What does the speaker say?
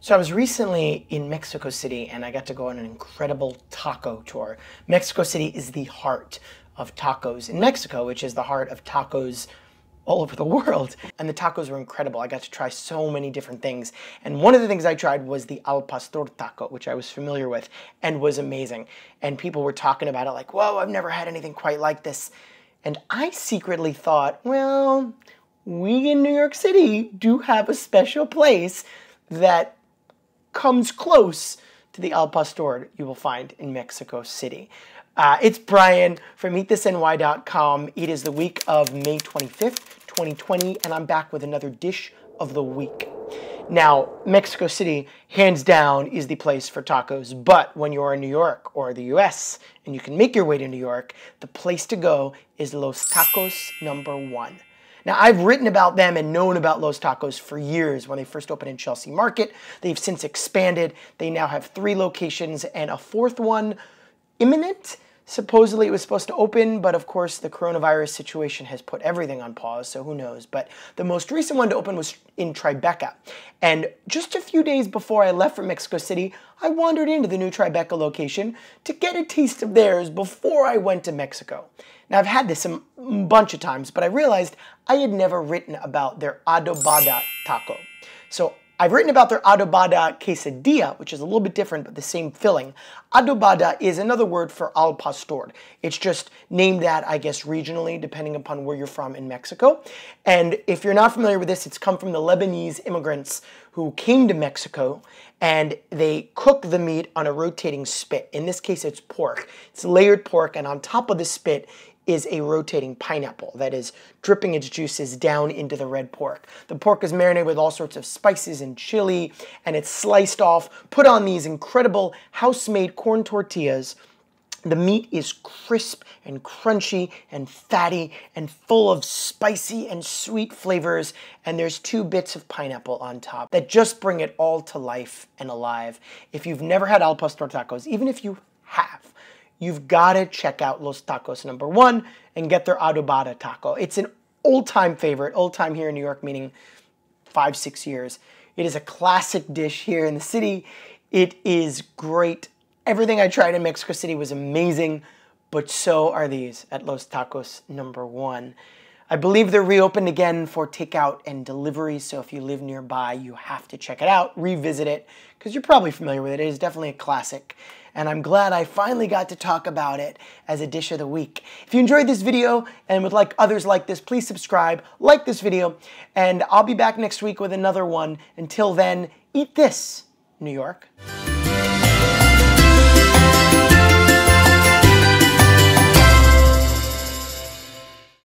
So I was recently in Mexico City and I got to go on an incredible taco tour. Mexico City is the heart of tacos in Mexico, which is the heart of tacos all over the world. And the tacos were incredible. I got to try so many different things. And one of the things I tried was the al pastor taco, which I was familiar with and was amazing. And people were talking about it like, whoa, I've never had anything quite like this. And I secretly thought, well, we in New York City do have a special place that comes close to the al pastor you will find in Mexico City. It's Brian from EatThisNY.com. It is the week of May 25th, 2020, and I'm back with another dish of the week. Now, Mexico City, hands down, is the place for tacos, but when you're in New York or the US and you can make your way to New York, the place to go is Los Tacos #1. Now, I've written about them and known about Los Tacos for years when they first opened in Chelsea Market. They've since expanded. They now have 3 locations and a 4th one imminent. Supposedly it was supposed to open, but of course the coronavirus situation has put everything on pause, so who knows. But the most recent one to open was in Tribeca. And just a few days before I left for Mexico City, I wandered into the new Tribeca location to get a taste of theirs before I went to Mexico. Now, I've had this a bunch of times, but I realized I had never written about their Adobada Taco. So I've written about their Adobada quesadilla, which is a little bit different, but the same filling. Adobada is another word for al pastor. It's just named that, I guess, regionally, depending upon where you're from in Mexico. And if you're not familiar with this, it's come from the Lebanese immigrants who came to Mexico, and they cook the meat on a rotating spit. In this case, it's pork. It's layered pork, and on top of the spit is a rotating pineapple that is dripping its juices down into the red pork. The pork is marinated with all sorts of spices and chili, and it's sliced off, put on these incredible house-made corn tortillas. The meat is crisp and crunchy and fatty and full of spicy and sweet flavors, and there's 2 bits of pineapple on top that just bring it all to life and alive. If you've never had al pastor tacos, even if you have, you've got to check out Los Tacos #1 and get their Adobada Taco. It's an old-time favorite, old-time here in New York, meaning 5-6 years. It is a classic dish here in the city. It is great. Everything I tried in Mexico City was amazing, but so are these at Los Tacos #1. I believe they're reopened again for takeout and delivery, so if you live nearby, you have to check it out, revisit it, because you're probably familiar with it. It is definitely a classic, and I'm glad I finally got to talk about it as a dish of the week. If you enjoyed this video and would like others like this, please subscribe, like this video, and I'll be back next week with another one. Until then, eat this, New York.